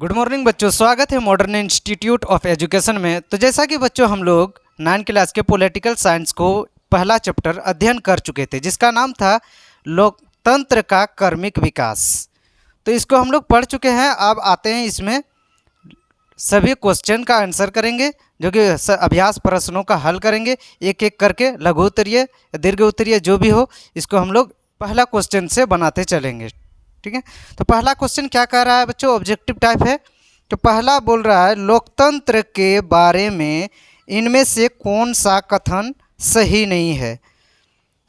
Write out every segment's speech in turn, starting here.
Good morning बच्चों, स्वागत है मॉडर्न इंस्टीट्यूट ऑफ एजुकेशन में। तो जैसा कि बच्चों हम लोग 9 क्लास के पॉलिटिकल साइंस को पहला चैप्टर अध्ययन कर चुके थे, जिसका नाम था लोकतंत्र का क्रमिक विकास। तो इसको हम लोग पढ़ चुके हैं। अब आते हैं इसमें सभी क्वेश्चन का आंसर करेंगे, जो कि अभ्यास प्रश्नों का हल करेंगे एक एक करके। लघु उत्तरीय, दीर्घ उत्तरीय जो भी हो, इसको हम लोग पहला क्वेश्चन से बनाते चलेंगे। ठीक है, तो पहला क्वेश्चन क्या कह रहा है बच्चों? ऑब्जेक्टिव टाइप है। तो पहला बोल रहा है लोकतंत्र के बारे में इनमें से कौन सा कथन सही नहीं है।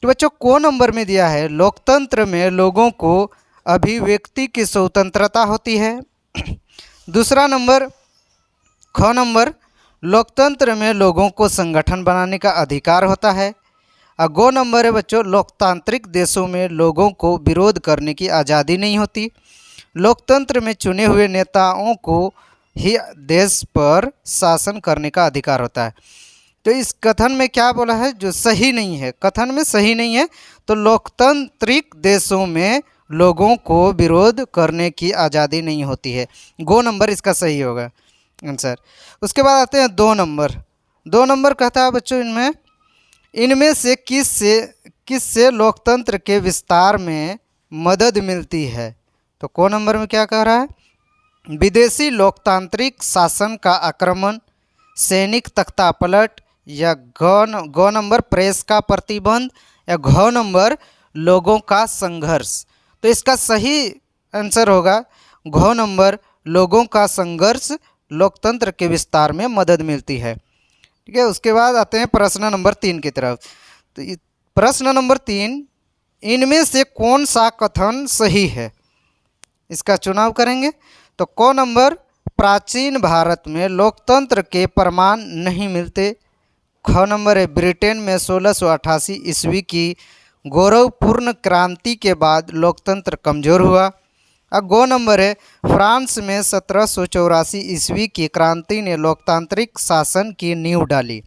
तो बच्चों को नंबर में दिया है लोकतंत्र में लोगों को अभिव्यक्ति की स्वतंत्रता होती है। दूसरा नंबर ख नंबर लोकतंत्र में लोगों को संगठन बनाने का अधिकार होता है। और गो नंबर है बच्चों लोकतांत्रिक देशों में लोगों को विरोध करने की आज़ादी नहीं होती। लोकतंत्र में चुने हुए नेताओं को ही देश पर शासन करने का अधिकार होता है। तो इस कथन में क्या बोला है जो सही नहीं है? कथन में सही नहीं है। तो लोकतांत्रिक देशों में लोगों को विरोध करने की आज़ादी नहीं होती है। गो नंबर इसका सही होगा आंसर। उसके बाद आते हैं दो नंबर कहता है बच्चों इनमें से किससे लोकतंत्र के विस्तार में मदद मिलती है। तो को नंबर में क्या कह रहा है? विदेशी लोकतांत्रिक शासन का आक्रमण, सैनिक तख्तापलट, या गौ नंबर प्रेस का प्रतिबंध, या घ नंबर लोगों का संघर्ष। तो इसका सही आंसर होगा घ नंबर लोगों का संघर्ष लोकतंत्र के विस्तार में मदद मिलती है। ठीक है, उसके बाद आते हैं प्रश्न नंबर 3 की तरफ। तो प्रश्न नंबर 3, इनमें से कौन सा कथन सही है? इसका चुनाव करेंगे। तो क नंबर प्राचीन भारत में लोकतंत्र के प्रमाण नहीं मिलते। ख नंबर है ब्रिटेन में 1688 ईस्वी की गौरवपूर्ण क्रांति के बाद लोकतंत्र कमज़ोर हुआ। अब गो नंबर है फ्रांस में 1784 ईस्वी की क्रांति ने लोकतांत्रिक शासन की नींव डाली।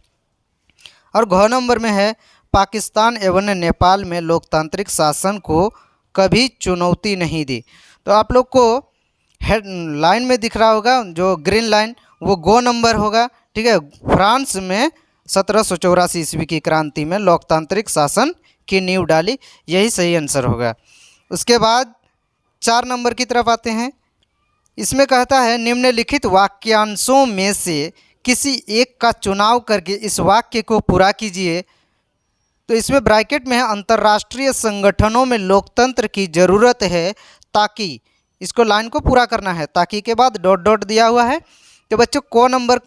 और घ नंबर में है पाकिस्तान एवं नेपाल में लोकतांत्रिक शासन को कभी चुनौती नहीं दी। तो आप लोग को हेड लाइन में दिख रहा होगा जो ग्रीन लाइन, वो गो नंबर होगा। ठीक है, फ्रांस में 1784 ईस्वी की क्रांति में लोकतांत्रिक शासन की नींव डाली, यही सही आंसर होगा। उसके बाद 4 नंबर की तरफ आते हैं। इसमें कहता है निम्नलिखित वाक्यांशों में से किसी एक का चुनाव करके इस वाक्य को पूरा कीजिए। तो इसमें ब्रैकेट में है अंतर्राष्ट्रीय संगठनों में लोकतंत्र की ज़रूरत है ताकि, इसको लाइन को पूरा करना है, ताकि के बाद डॉट डॉट दिया हुआ है। तो बच्चों को नंबर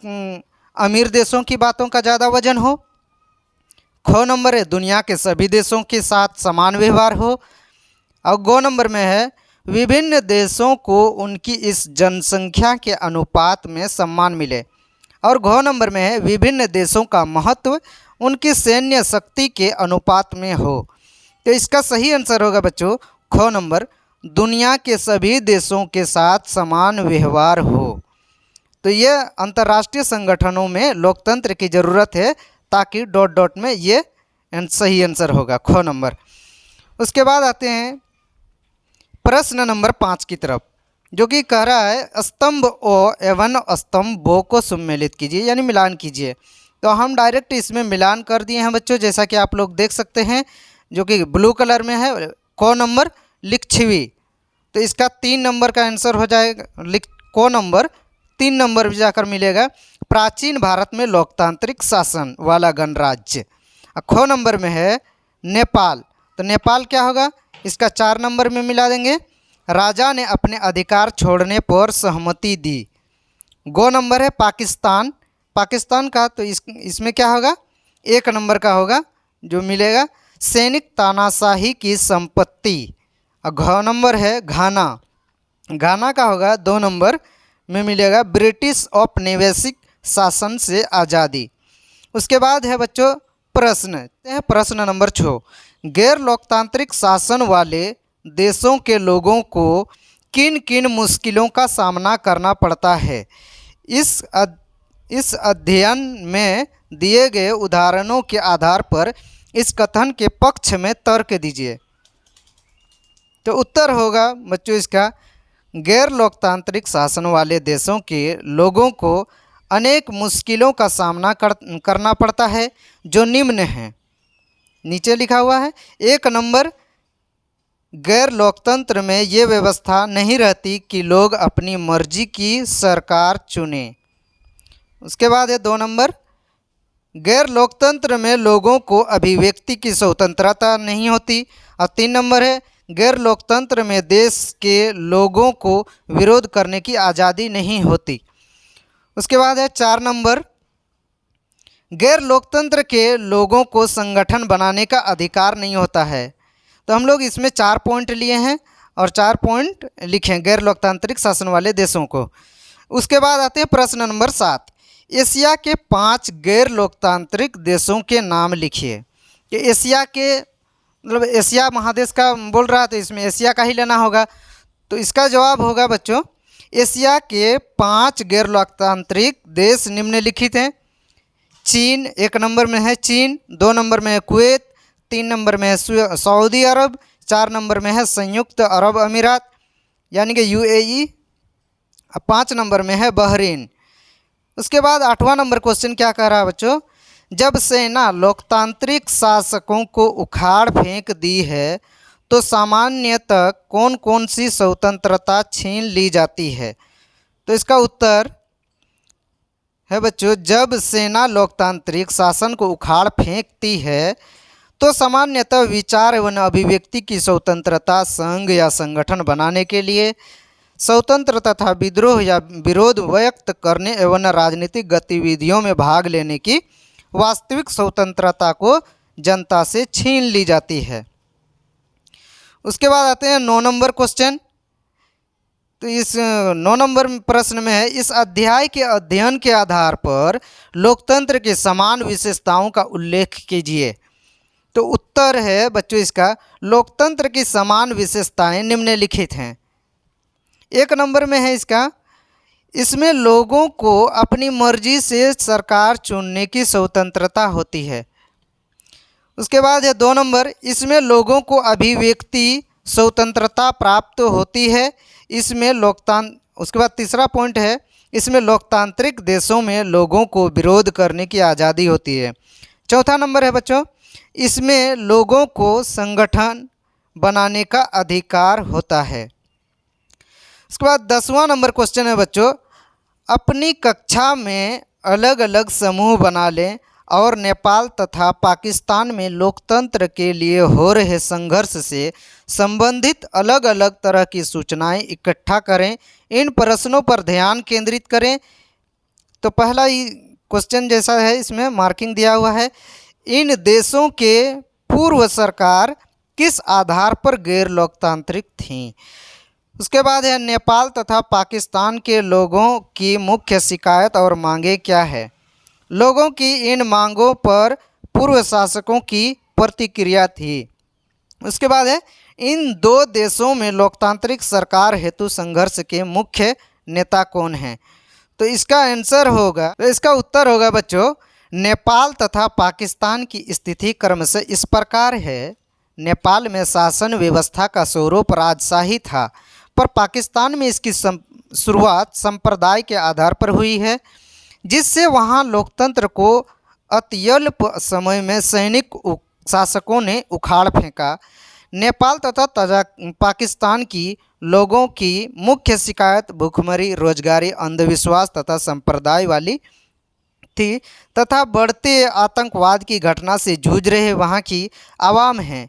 अमीर देशों की बातों का ज़्यादा वजन हो। ख नंबर है दुनिया के सभी देशों के साथ समान व्यवहार हो। और गो नंबर में है विभिन्न देशों को उनकी इस जनसंख्या के अनुपात में सम्मान मिले। और घ नंबर में है विभिन्न देशों का महत्व उनकी सैन्य शक्ति के अनुपात में हो। तो इसका सही आंसर होगा बच्चों ख नंबर दुनिया के सभी देशों के साथ समान व्यवहार हो। तो ये अंतर्राष्ट्रीय संगठनों में लोकतंत्र की ज़रूरत है ताकि डॉट डॉट में ये सही आंसर होगा ख नंबर। उसके बाद आते हैं प्रश्न नंबर 5 की तरफ, जो कि कह रहा है स्तंभ ओ एवं स्तंभ बो को सम्मिलित कीजिए, यानी मिलान कीजिए। तो हम डायरेक्ट इसमें मिलान कर दिए हैं बच्चों, जैसा कि आप लोग देख सकते हैं, जो कि ब्लू कलर में है। को नंबर लिच्छवी, तो इसका 3 नंबर का आंसर हो जाएगा। को नंबर 3 नंबर भी जाकर मिलेगा प्राचीन भारत में लोकतांत्रिक शासन वाला गणराज्य। ख नंबर में है नेपाल, तो नेपाल क्या होगा? इसका 4 नंबर में मिला देंगे राजा ने अपने अधिकार छोड़ने पर सहमति दी। गो नंबर है पाकिस्तान का, तो इसमें क्या होगा? 1 नंबर का होगा जो मिलेगा सैनिक तानाशाही की संपत्ति। और घ नंबर है घाना का होगा 2 नंबर में मिलेगा ब्रिटिश औपनिवेशिक शासन से आज़ादी। उसके बाद है बच्चों प्रश्न नंबर 6, गैर लोकतांत्रिक शासन वाले देशों के लोगों को किन किन मुश्किलों का सामना करना पड़ता है? इस अध्ययन में दिए गए उदाहरणों के आधार पर इस कथन के पक्ष में तर्क दीजिए। तो उत्तर होगा बच्चों इसका गैर लोकतांत्रिक शासन वाले देशों के लोगों को अनेक मुश्किलों का सामना करना पड़ता है, जो निम्न हैं। नीचे लिखा हुआ है। 1 नंबर, गैर लोकतंत्र में ये व्यवस्था नहीं रहती कि लोग अपनी मर्जी की सरकार चुनें। उसके बाद है 2 नंबर, गैर लोकतंत्र में लोगों को अभिव्यक्ति की स्वतंत्रता नहीं होती। और 3 नंबर है, गैर लोकतंत्र में देश के लोगों को विरोध करने की आज़ादी नहीं होती। उसके बाद है 4 नंबर, गैर लोकतंत्र के लोगों को संगठन बनाने का अधिकार नहीं होता है। तो हम लोग इसमें 4 पॉइंट लिए हैं और 4 पॉइंट लिखें गैर लोकतांत्रिक शासन वाले देशों को। उसके बाद आते हैं प्रश्न नंबर 7, एशिया के 5 गैर लोकतांत्रिक देशों के नाम लिखिए। कि एशिया के मतलब एशिया महादेश का बोल रहा तो इसमें एशिया का ही लेना होगा। तो इसका जवाब होगा बच्चों, एशिया के 5 गैर लोकतांत्रिक देश निम्नलिखित हैं। चीन 1 नंबर में है चीन, 2 नंबर में है कुवैत, 3 नंबर में है सऊदी अरब, 4 नंबर में है संयुक्त अरब अमीरात यानी कि यूएई, 5 नंबर में है बहरीन। उसके बाद 8वां नंबर क्वेश्चन क्या कह रहा है बच्चों, जब सेना लोकतांत्रिक शासकों को उखाड़ फेंक दी है तो सामान्यतः कौन कौन सी स्वतंत्रता छीन ली जाती है। तो इसका उत्तर है बच्चों, जब सेना लोकतांत्रिक शासन को उखाड़ फेंकती है तो सामान्यतः विचार एवं अभिव्यक्ति की स्वतंत्रता, संघ या संगठन बनाने के लिए स्वतंत्र तथा विद्रोह या विरोध व्यक्त करने एवं राजनीतिक गतिविधियों में भाग लेने की वास्तविक स्वतंत्रता को जनता से छीन ली जाती है। उसके बाद आते हैं 9 नंबर क्वेश्चन। तो इस 9 नंबर प्रश्न में है, इस अध्याय के अध्ययन के आधार पर लोकतंत्र के समान विशेषताओं का उल्लेख कीजिए। तो उत्तर है बच्चों इसका, लोकतंत्र की समान विशेषताएं निम्नलिखित हैं। 1 नंबर में है इसका, इसमें लोगों को अपनी मर्जी से सरकार चुनने की स्वतंत्रता होती है। उसके बाद है 2 नंबर, इसमें लोगों को अभिव्यक्ति स्वतंत्रता प्राप्त होती है। इसमें उसके बाद तीसरा पॉइंट है, इसमें लोकतांत्रिक देशों में लोगों को विरोध करने की आज़ादी होती है। 4था नंबर है बच्चों, इसमें लोगों को संगठन बनाने का अधिकार होता है। उसके बाद 10वां नंबर क्वेश्चन है बच्चों, अपनी कक्षा में अलग अलग समूह बना लें और नेपाल तथा पाकिस्तान में लोकतंत्र के लिए हो रहे संघर्ष से संबंधित अलग अलग तरह की सूचनाएं इकट्ठा करें। इन प्रश्नों पर ध्यान केंद्रित करें। तो पहला ही क्वेश्चन जैसा है इसमें मार्किंग दिया हुआ है, इन देशों के पूर्व सरकार किस आधार पर गैर लोकतांत्रिक थीं। उसके बाद है, नेपाल तथा पाकिस्तान के लोगों की मुख्य शिकायत और मांगे क्या है। लोगों की इन मांगों पर पूर्व शासकों की प्रतिक्रिया थी। उसके बाद है, इन 2 देशों में लोकतांत्रिक सरकार हेतु संघर्ष के मुख्य नेता कौन हैं। तो इसका आंसर होगा, तो इसका उत्तर होगा बच्चों, नेपाल तथा पाकिस्तान की स्थिति क्रमशः इस प्रकार है। नेपाल में शासन व्यवस्था का स्वरूप राजशाही था, पर पाकिस्तान में इसकी शुरुआत संप्रदाय के आधार पर हुई है, जिससे वहाँ लोकतंत्र को अत्यल्प समय में सैनिक शासकों ने उखाड़ फेंका। नेपाल तथा पाकिस्तान की लोगों की मुख्य शिकायत भूखमरी, रोजगारी, अंधविश्वास तथा संप्रदाय वाली थी तथा बढ़ते आतंकवाद की घटना से जूझ रहे वहाँ की आवाम हैं।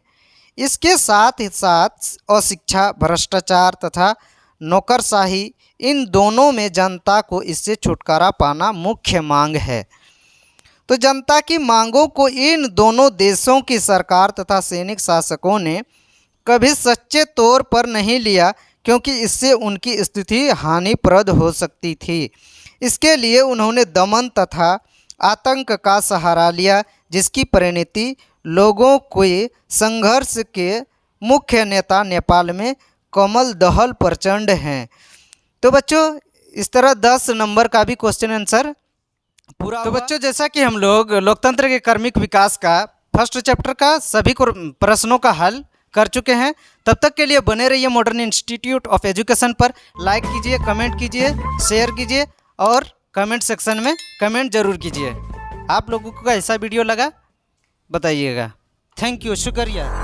इसके साथ ही साथ अशिक्षा, भ्रष्टाचार तथा नौकरशाही, इन दोनों में जनता को इससे छुटकारा पाना मुख्य मांग है। तो जनता की मांगों को इन दोनों देशों की सरकार तथा सैनिक शासकों ने कभी सच्चे तौर पर नहीं लिया, क्योंकि इससे उनकी स्थिति हानिप्रद हो सकती थी। इसके लिए उन्होंने दमन तथा आतंक का सहारा लिया, जिसकी परिणति लोगों के संघर्ष के मुख्य नेता नेपाल में कमल दहल प्रचंड हैं। तो बच्चों इस तरह 10 नंबर का भी क्वेश्चन आंसर पूरा। तो बच्चों जैसा कि हम लोग लोकतंत्र के कर्मिक विकास का फर्स्ट चैप्टर का सभी प्रश्नों का हल कर चुके हैं। तब तक के लिए बने रहिए मॉडर्न इंस्टीट्यूट ऑफ एजुकेशन पर। लाइक कीजिए, कमेंट कीजिए, शेयर कीजिए और कमेंट सेक्शन में कमेंट ज़रूर कीजिए। आप लोगों को कैसा वीडियो लगा बताइएगा। थैंक यू, शुक्रिया।